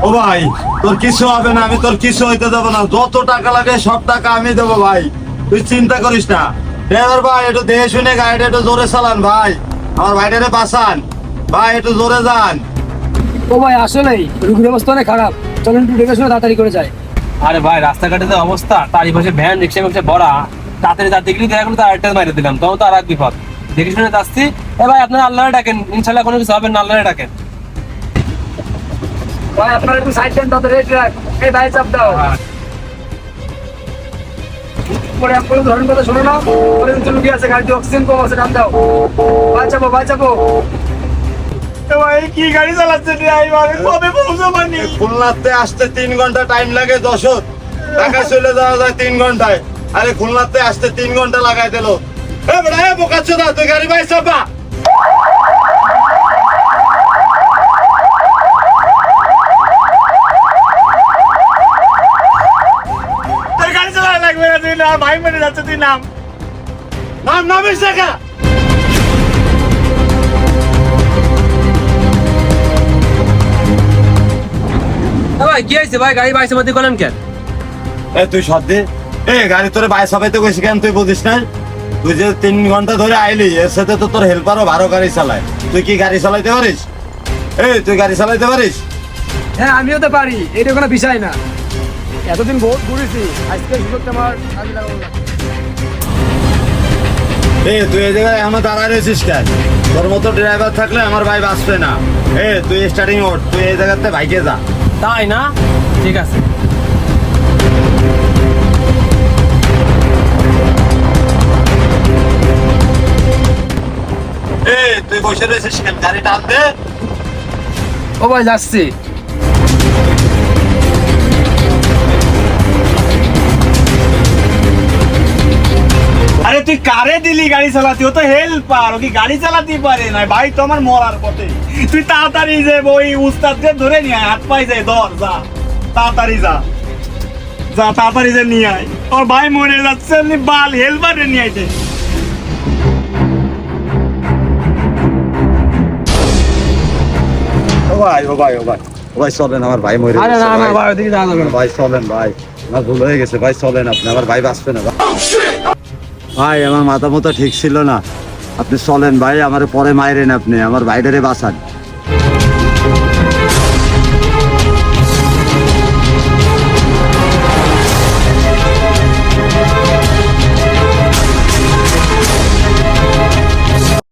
ও ভাই তোর কিছু হবে না, আমি তোর কিছু হইতে দেবো না, যত টাকা লাগে সব টাকা আমি দেবো ভাই, তুই চিন্তা করিস না। ড্রাইভার ভাই একটু দেখে শুনে গাড়িটা একটু জোরে চালান ভাই, আমার ভাইটারে বাঁচান ভাই, একটু জোরে যান। ও ভাই আসলেই রুগীর অবস্থা অনেক খারাপ, চলেন একটু দেখে শুনে তাড়াতাড়ি করে যায়। আরে ভাই রাস্তাঘাটে যে অবস্থা, তারই পাশে ভ্যান রিক্সা মিক্সা ভরা, তাড়াতাড়ি যা দেখলি দেখা গেলো তার একটা মাইরে দিলাম, তখন তো আর এক বিপদ। দেখে শুনে যাচ্ছি। এ ভাই আপনারা আল্লাহরে ডাকেন, ইনশাল্লাহ কোনো কিছু হবে না, আল্লাহরে ডাকেন। ভাই আপনারা একটু সাইড দেন, তাদের রেড রাখ, এই ভাই চাপ দাও। পরে আপনারা ধরেন কথা শোনো না, পরে লুকি আছে গাড়িতে অক্সিজেন কম আছে, নাম দাও। বাঁচাবো বাঁচাবো। ভাই কি গাড়ি চালাচ্ছে ড্রাইভার, কবে পৌঁছাবানি? খুলনাতে আসতে 3 ঘন্টা টাইম লাগে, যশোর ঢাকা চলে যাওয়া যায় 3 ঘন্টায়, আরে খুলনাতে আসতে 3 ঘন্টা লাগাই দিল। এ বড়া এ বোকাচোদা, তুই গাড়ি ভাই চাপা। তোর গাড়ি চালা লাগবে না, তুই না ভাই মরে যাচ্ছে, তুই নাম নামিস দেখা। ভাই কি হয়েছে ভাই, গাড়ি বাইসে মধ্যে করলেন কেন? এ তুই সর্দি, এ গাড়ি তোরে বাইরে চাপাইতে কইছি কেন, তুই বুঝিস না? তুই যে 3 ঘন্টা ধরে আইলি, এর সাথে তো তোর হেল্পারও ভালো গাড়ি চালায়, তুই কি গাড়ি চালাইতে পারিস? তুই গাড়ি চালাইতে পারিস? হ্যাঁ আমিও তো পারি, এটা কোনো বিষয় না। এতদিন বহুত ঘুরেছি, আজকে সুযোগটা আমার কাজে লাগাবো না। তুই এই জায়গায় আমার দাঁড়ায় রয়েছিস কেন? তোর মতো ড্রাইভার থাকলে আমার ভাই বাঁচবে না। তুই স্টার্টিং ওঠ, তুই এই জায়গাতে বাইকে যা। তাই না, ঠিক আছে। তুই বসে রয়েছিস কেন, গাড়ি টান দে। ও ভাই যাচ্ছি। আরে তুই কারে দিলি গাড়ি চালাতে? ও তো হেল্পার, ও কি গাড়ি চালাতে পারে না? ভাই তো আমার মরার পথে, তুই তাড়াতাড়ি যে ওই উস্তাদকে ধরে নিয়ে আয়, হাত পাই যায়, ধর যা তাড়াতাড়ি যা, যা তাড়াতাড়ি যে নিয়ে আয়, ওর ভাই মরে যাচ্ছে, এমনি বাল হেল্পারে নিয়ে আইতে। ও ভাই ও ভাই ও ভাই ও ভাই চলেন, আমার ভাই মরে আরে গেছে না না ভাই। ভাই, ওদিকে যাওয়া যাবে না। ভাই চলেন ভাই, আমার ভুল হয়ে গেছে ভাই, চলেন আপনি, আমার ভাই বাঁচবে না ভাই, আমার মাথা মতো ঠিক ছিল না, আপনি চলেন ভাই, আমার পরে মাইরেন আপনি, আমার ভাইটারে বাঁচান।